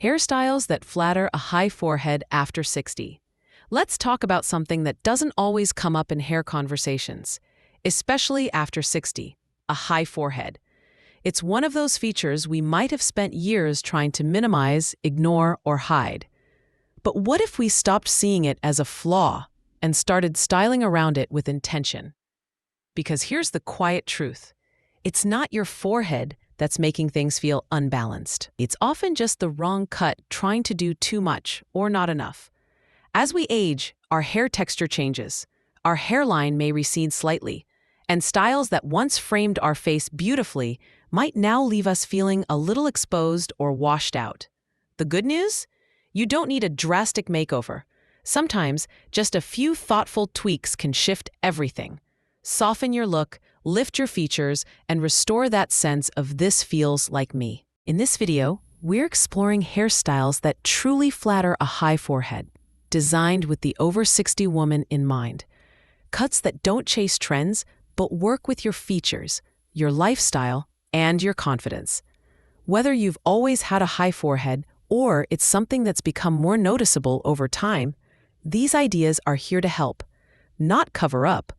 Hairstyles that flatter a high forehead after 60. Let's talk about something that doesn't always come up in hair conversations, especially after 60, a high forehead. It's one of those features we might have spent years trying to minimize, ignore, or hide. But what if we stopped seeing it as a flaw and started styling around it with intention? Because here's the quiet truth. It's not your forehead that's making things feel unbalanced. It's often just the wrong cut trying to do too much or not enough. As we age, our hair texture changes. Our hairline may recede slightly, and styles that once framed our face beautifully might now leave us feeling a little exposed or washed out. The good news? You don't need a drastic makeover. Sometimes, just a few thoughtful tweaks can shift everything. Soften your look, lift your features, and restore that sense of "this feels like me." In this video, we're exploring hairstyles that truly flatter a high forehead, designed with the over 60 woman in mind. Cuts that don't chase trends, but work with your features, your lifestyle, and your confidence. Whether you've always had a high forehead or it's something that's become more noticeable over time, these ideas are here to help, not cover up,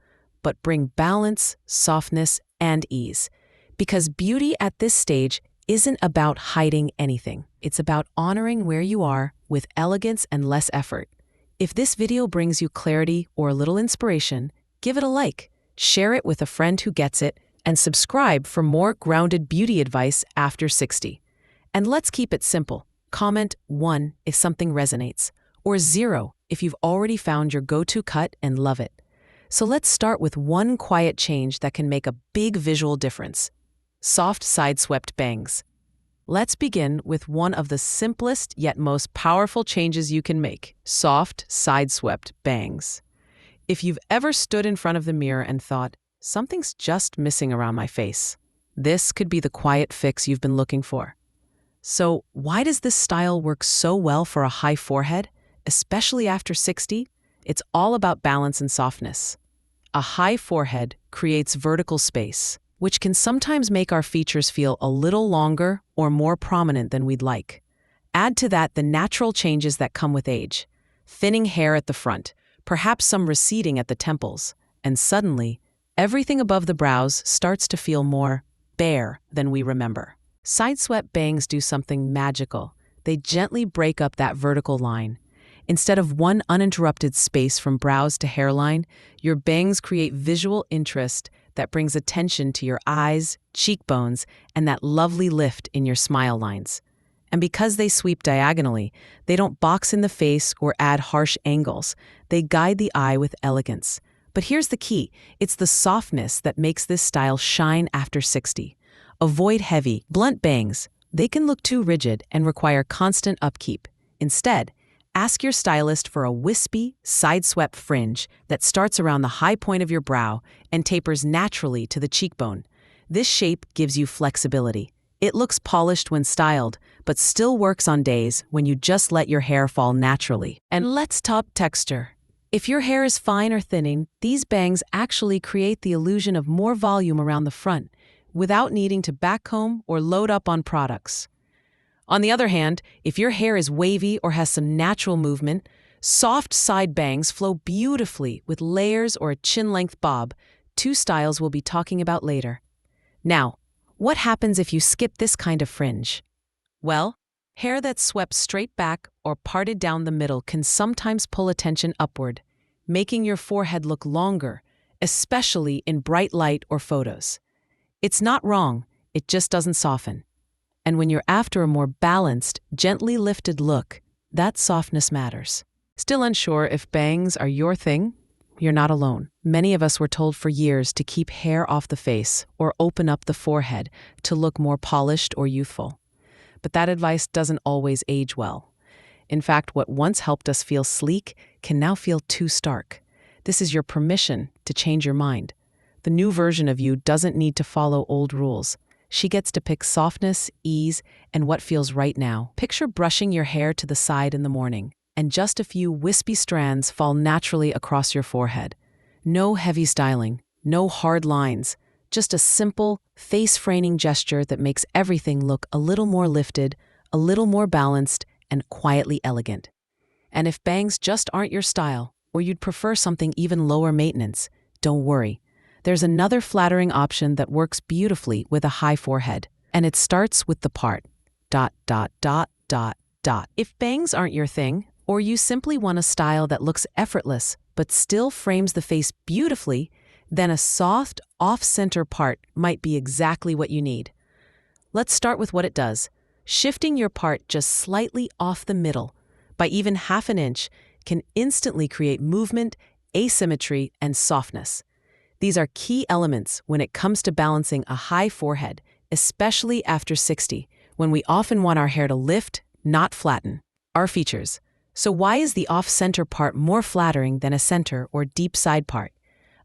but bring balance, softness, and ease. Because beauty at this stage isn't about hiding anything. It's about honoring where you are with elegance and less effort. If this video brings you clarity or a little inspiration, give it a like, share it with a friend who gets it, and subscribe for more grounded beauty advice after 60. And let's keep it simple. Comment 1 if something resonates, or 0 if you've already found your go-to cut and love it. So let's start with one quiet change that can make a big visual difference. Soft side-swept bangs. Let's begin with one of the simplest yet most powerful changes you can make: soft side-swept bangs. If you've ever stood in front of the mirror and thought, "Something's just missing around my face," this could be the quiet fix you've been looking for. So why does this style work so well for a high forehead, especially after 60? It's all about balance and softness. A high forehead creates vertical space, which can sometimes make our features feel a little longer or more prominent than we'd like. Add to that the natural changes that come with age: thinning hair at the front, perhaps some receding at the temples, and suddenly, everything above the brows starts to feel more bare than we remember. Side-swept bangs do something magical. They gently break up that vertical line. Instead of one uninterrupted space from brows to hairline, your bangs create visual interest that brings attention to your eyes, cheekbones, and that lovely lift in your smile lines. And because they sweep diagonally, they don't box in the face or add harsh angles. They guide the eye with elegance. But here's the key: it's the softness that makes this style shine after 60. Avoid heavy, blunt bangs. They can look too rigid and require constant upkeep. Instead, ask your stylist for a wispy, side-swept fringe that starts around the high point of your brow and tapers naturally to the cheekbone. This shape gives you flexibility. It looks polished when styled, but still works on days when you just let your hair fall naturally. And let's talk texture. If your hair is fine or thinning, these bangs actually create the illusion of more volume around the front, without needing to backcomb or load up on products. On the other hand, if your hair is wavy or has some natural movement, soft side bangs flow beautifully with layers or a chin-length bob, two styles we'll be talking about later. Now, what happens if you skip this kind of fringe? Well, hair that's swept straight back or parted down the middle can sometimes pull attention upward, making your forehead look longer, especially in bright light or photos. It's not wrong, it just doesn't soften. And when you're after a more balanced, gently lifted look, that softness matters. Still unsure if bangs are your thing? You're not alone. Many of us were told for years to keep hair off the face or open up the forehead to look more polished or youthful. But that advice doesn't always age well. In fact, what once helped us feel sleek can now feel too stark. This is your permission to change your mind. The new version of you doesn't need to follow old rules. She gets to pick softness, ease, and what feels right now. Picture brushing your hair to the side in the morning, and just a few wispy strands fall naturally across your forehead. No heavy styling, no hard lines, just a simple, face-framing gesture that makes everything look a little more lifted, a little more balanced, and quietly elegant. And if bangs just aren't your style, or you'd prefer something even lower maintenance, don't worry. There's another flattering option that works beautifully with a high forehead, and it starts with the part. ... If bangs aren't your thing, or you simply want a style that looks effortless but still frames the face beautifully, then a soft, off-center part might be exactly what you need. Let's start with what it does. Shifting your part just slightly off the middle, by even half an inch, can instantly create movement, asymmetry, and softness. These are key elements when it comes to balancing a high forehead, especially after 60, when we often want our hair to lift, not flatten. Our features. So why is the off-center part more flattering than a center or deep side part?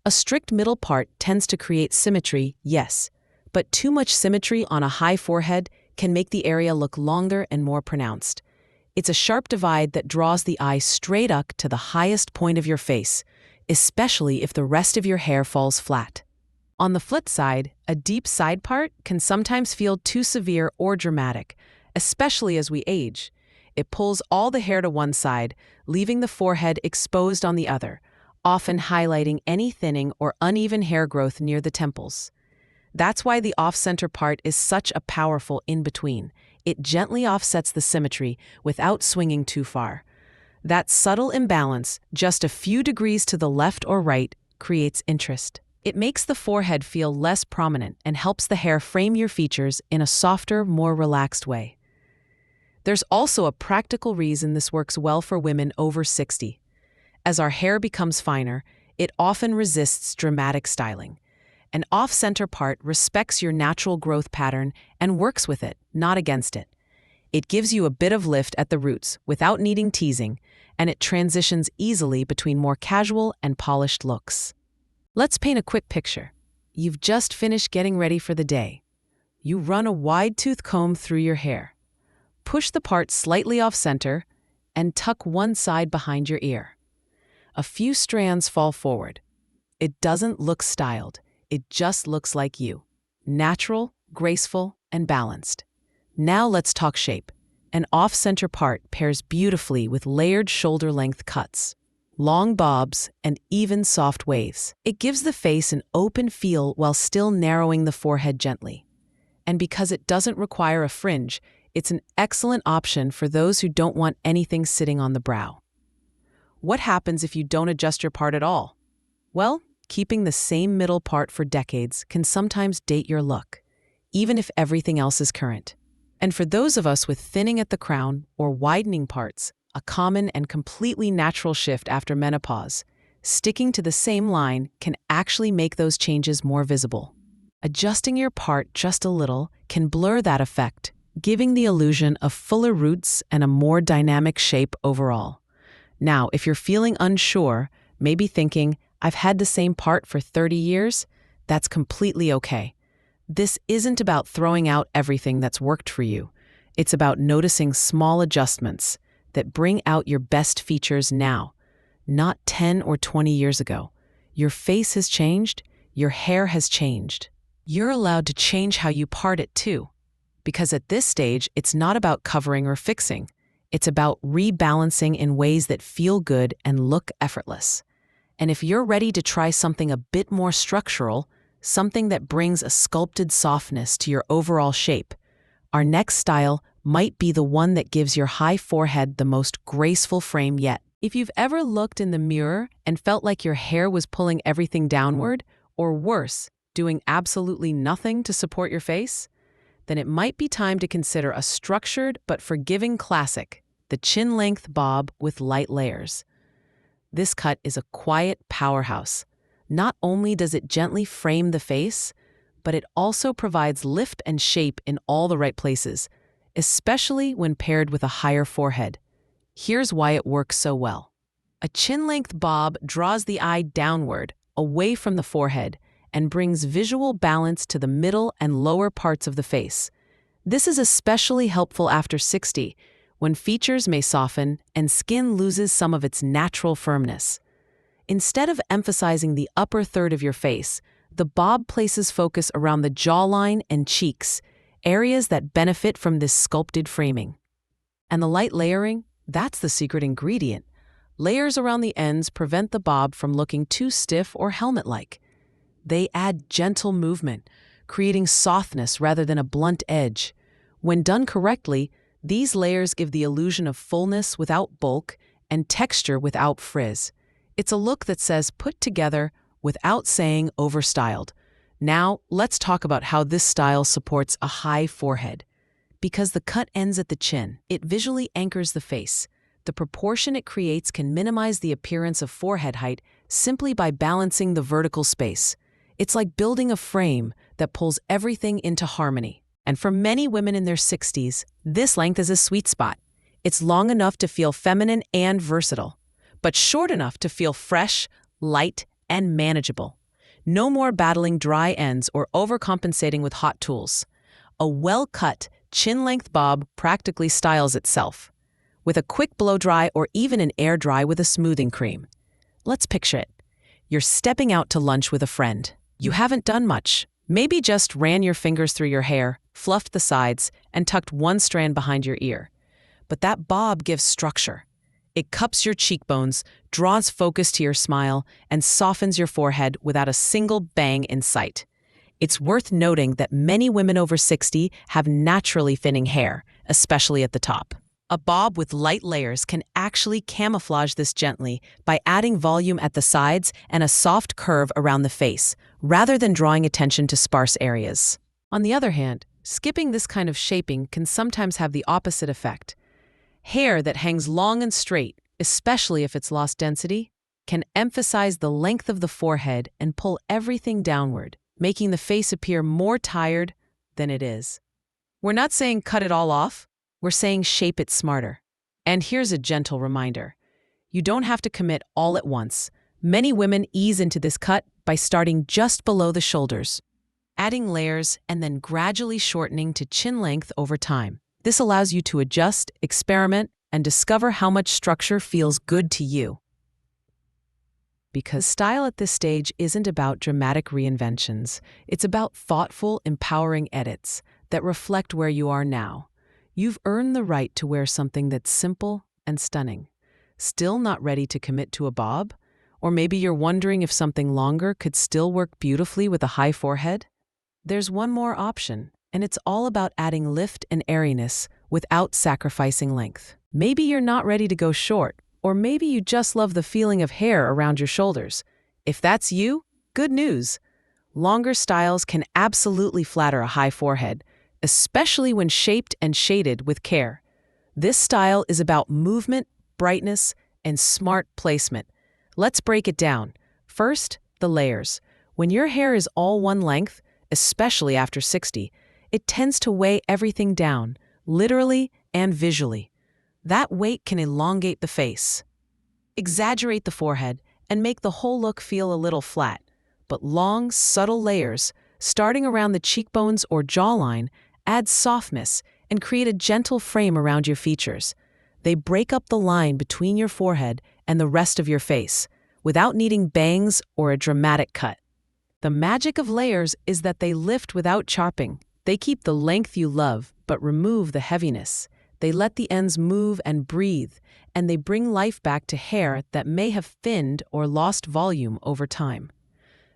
A strict middle part tends to create symmetry, yes, but too much symmetry on a high forehead can make the area look longer and more pronounced. It's a sharp divide that draws the eye straight up to the highest point of your face, especially if the rest of your hair falls flat. On the flip side, a deep side part can sometimes feel too severe or dramatic, especially as we age. It pulls all the hair to one side, leaving the forehead exposed on the other, often highlighting any thinning or uneven hair growth near the temples. That's why the off-center part is such a powerful in-between. It gently offsets the symmetry without swinging too far. That subtle imbalance, just a few degrees to the left or right, creates interest. It makes the forehead feel less prominent and helps the hair frame your features in a softer, more relaxed way. There's also a practical reason this works well for women over 60. As our hair becomes finer, it often resists dramatic styling. An off-center part respects your natural growth pattern and works with it, not against it. It gives you a bit of lift at the roots without needing teasing, and it transitions easily between more casual and polished looks. Let's paint a quick picture. You've just finished getting ready for the day. You run a wide-tooth comb through your hair. Push the part slightly off-center and tuck one side behind your ear. A few strands fall forward. It doesn't look styled. It just looks like you. Natural, graceful, and balanced. Now let's talk shape. An off-center part pairs beautifully with layered shoulder-length cuts, long bobs, and even soft waves. It gives the face an open feel while still narrowing the forehead gently. And because it doesn't require a fringe, it's an excellent option for those who don't want anything sitting on the brow. What happens if you don't adjust your part at all? Well, keeping the same middle part for decades can sometimes date your look, even if everything else is current. And for those of us with thinning at the crown or widening parts, a common and completely natural shift after menopause, sticking to the same line can actually make those changes more visible. Adjusting your part just a little can blur that effect, giving the illusion of fuller roots and a more dynamic shape overall. Now, if you're feeling unsure, maybe thinking, I've had the same part for 30 years, that's completely okay. This isn't about throwing out everything that's worked for you. It's about noticing small adjustments that bring out your best features now, not 10 or 20 years ago. Your face has changed, your hair has changed. You're allowed to change how you part it too, because at this stage, it's not about covering or fixing. It's about rebalancing in ways that feel good and look effortless. And if you're ready to try something a bit more structural, something that brings a sculpted softness to your overall shape, our next style might be the one that gives your high forehead the most graceful frame yet. If you've ever looked in the mirror and felt like your hair was pulling everything downward, or worse, doing absolutely nothing to support your face, then it might be time to consider a structured but forgiving classic, the chin-length bob with light layers. This cut is a quiet powerhouse. Not only does it gently frame the face, but it also provides lift and shape in all the right places, especially when paired with a higher forehead. Here's why it works so well. A chin-length bob draws the eye downward, away from the forehead, and brings visual balance to the middle and lower parts of the face. This is especially helpful after 60, when features may soften and skin loses some of its natural firmness. Instead of emphasizing the upper third of your face, the bob places focus around the jawline and cheeks, areas that benefit from this sculpted framing. And the light layering, that's the secret ingredient. Layers around the ends prevent the bob from looking too stiff or helmet-like. They add gentle movement, creating softness rather than a blunt edge. When done correctly, these layers give the illusion of fullness without bulk and texture without frizz. It's a look that says put together without saying overstyled. Now, let's talk about how this style supports a high forehead. Because the cut ends at the chin, it visually anchors the face. The proportion it creates can minimize the appearance of forehead height simply by balancing the vertical space. It's like building a frame that pulls everything into harmony. And for many women in their 60s, this length is a sweet spot. It's long enough to feel feminine and versatile, but short enough to feel fresh, light, and manageable. No more battling dry ends or overcompensating with hot tools. A well-cut, chin-length bob practically styles itself, with a quick blow-dry or even an air-dry with a smoothing cream. Let's picture it. You're stepping out to lunch with a friend. You haven't done much. Maybe just ran your fingers through your hair, fluffed the sides, and tucked one strand behind your ear. But that bob gives structure. It cups your cheekbones, draws focus to your smile, and softens your forehead without a single bang in sight. It's worth noting that many women over 60 have naturally thinning hair, especially at the top. A bob with light layers can actually camouflage this gently by adding volume at the sides and a soft curve around the face, rather than drawing attention to sparse areas. On the other hand, skipping this kind of shaping can sometimes have the opposite effect. Hair that hangs long and straight, especially if it's lost density, can emphasize the length of the forehead and pull everything downward, making the face appear more tired than it is. We're not saying cut it all off. We're saying shape it smarter. And here's a gentle reminder. You don't have to commit all at once. Many women ease into this cut by starting just below the shoulders, adding layers and then gradually shortening to chin length over time. This allows you to adjust, experiment, and discover how much structure feels good to you. Because style at this stage isn't about dramatic reinventions. It's about thoughtful, empowering edits that reflect where you are now. You've earned the right to wear something that's simple and stunning. Still not ready to commit to a bob? Or maybe you're wondering if something longer could still work beautifully with a high forehead? There's one more option, and it's all about adding lift and airiness without sacrificing length. Maybe you're not ready to go short, or maybe you just love the feeling of hair around your shoulders. If that's you, good news. Longer styles can absolutely flatter a high forehead, especially when shaped and shaded with care. This style is about movement, brightness, and smart placement. Let's break it down. First, the layers. When your hair is all one length, especially after 60, it tends to weigh everything down, literally and visually. That weight can elongate the face, exaggerate the forehead, and make the whole look feel a little flat. But long, subtle layers, starting around the cheekbones or jawline, add softness and create a gentle frame around your features. They break up the line between your forehead and the rest of your face, without needing bangs or a dramatic cut. The magic of layers is that they lift without charping. They keep the length you love, but remove the heaviness. They let the ends move and breathe, and they bring life back to hair that may have thinned or lost volume over time.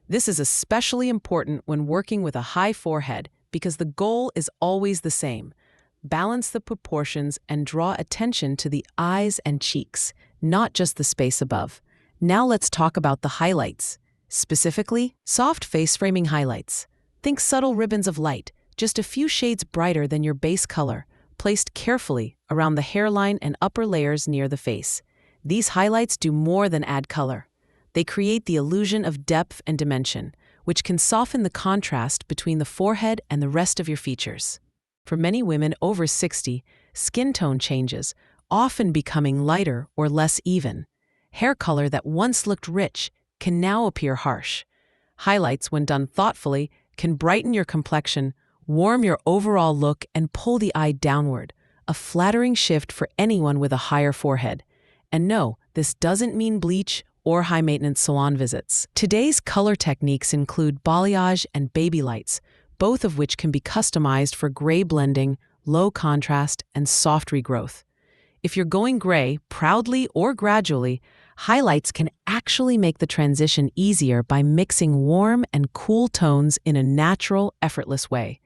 This is especially important when working with a high forehead because the goal is always the same. Balance the proportions and draw attention to the eyes and cheeks, not just the space above. Now let's talk about the highlights. Specifically, soft face framing highlights. Think subtle ribbons of light, just a few shades brighter than your base color, placed carefully around the hairline and upper layers near the face. These highlights do more than add color. They create the illusion of depth and dimension, which can soften the contrast between the forehead and the rest of your features. For many women over 60, skin tone changes, often becoming lighter or less even. Hair color that once looked rich can now appear harsh. Highlights, when done thoughtfully, can brighten your complexion, warm your overall look, and pull the eye downward, a flattering shift for anyone with a higher forehead. And no, this doesn't mean bleach or high-maintenance salon visits. Today's color techniques include balayage and baby lights, both of which can be customized for gray blending, low contrast, and soft regrowth. If you're going gray, proudly or gradually, highlights can actually make the transition easier by mixing warm and cool tones in a natural, effortless way.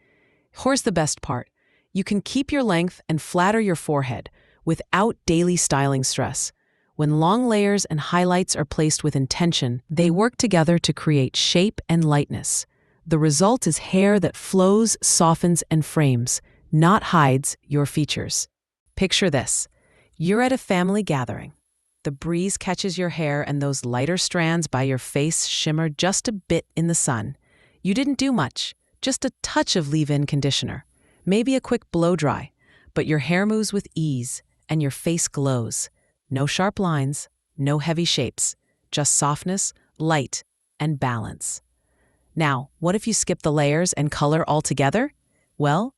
Here's the best part. You can keep your length and flatter your forehead without daily styling stress. When long layers and highlights are placed with intention, they work together to create shape and lightness. The result is hair that flows, softens, and frames, not hides your features. Picture this. You're at a family gathering. The breeze catches your hair and those lighter strands by your face shimmer just a bit in the sun. You didn't do much, just a touch of leave-in conditioner, maybe a quick blow-dry, but your hair moves with ease and your face glows. No sharp lines, no heavy shapes, just softness, light, and balance. Now, what if you skip the layers and color altogether? Well,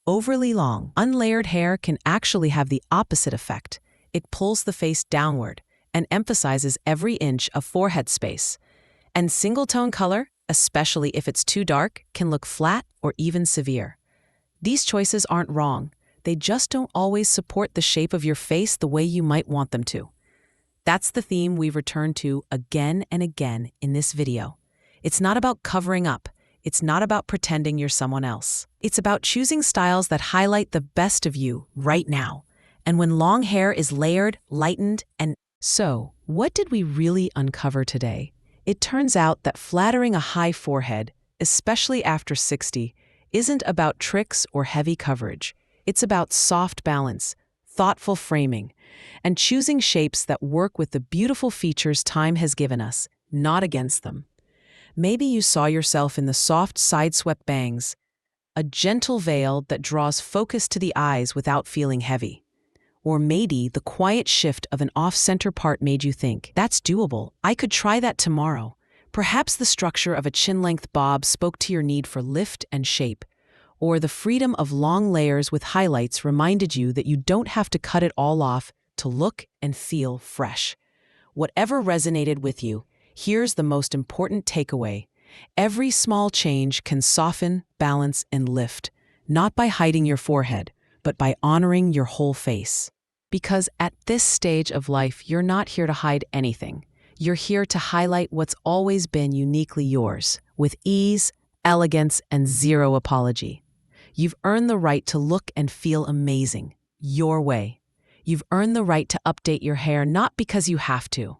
overly long, unlayered hair can actually have the opposite effect. It pulls the face downward and emphasizes every inch of forehead space. And single-tone color, especially if it's too dark, can look flat or even severe. These choices aren't wrong. They just don't always support the shape of your face the way you might want them to. That's the theme we return to again and again in this video. It's not about covering up. It's not about pretending you're someone else. It's about choosing styles that highlight the best of you right now. And when long hair is layered, lightened, and... So, what did we really uncover today? It turns out that flattering a high forehead, especially after 60, isn't about tricks or heavy coverage. It's about soft balance, thoughtful framing, and choosing shapes that work with the beautiful features time has given us, not against them. Maybe you saw yourself in the soft side-swept bangs, a gentle veil that draws focus to the eyes without feeling heavy. Or maybe the quiet shift of an off-center part made you think, that's doable, I could try that tomorrow. Perhaps the structure of a chin-length bob spoke to your need for lift and shape. Or the freedom of long layers with highlights reminded you that you don't have to cut it all off to look and feel fresh. Whatever resonated with you, here's the most important takeaway. Every small change can soften, balance, and lift, not by hiding your forehead, but by honoring your whole face. Because at this stage of life, you're not here to hide anything. You're here to highlight what's always been uniquely yours, with ease, elegance, and zero apology. You've earned the right to look and feel amazing, your way. You've earned the right to update your hair not because you have to,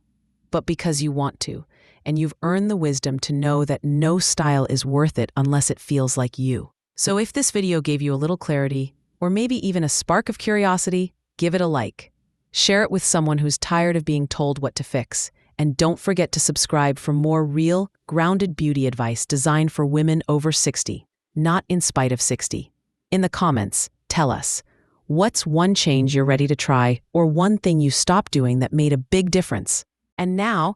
but because you want to. And you've earned the wisdom to know that no style is worth it unless it feels like you. So if this video gave you a little clarity, or maybe even a spark of curiosity, give it a like. Share it with someone who's tired of being told what to fix. And don't forget to subscribe for more real, grounded beauty advice designed for women over 60, not in spite of 60. In the comments, tell us, what's one change you're ready to try or one thing you stopped doing that made a big difference? And now,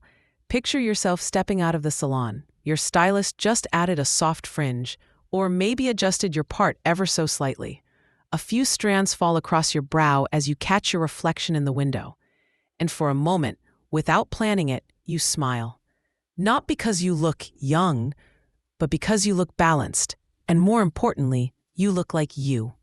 picture yourself stepping out of the salon. Your stylist just added a soft fringe, or maybe adjusted your part ever so slightly. A few strands fall across your brow as you catch your reflection in the window. And for a moment, without planning it, you smile. Not because you look young, but because you look balanced. And more importantly, you look like you.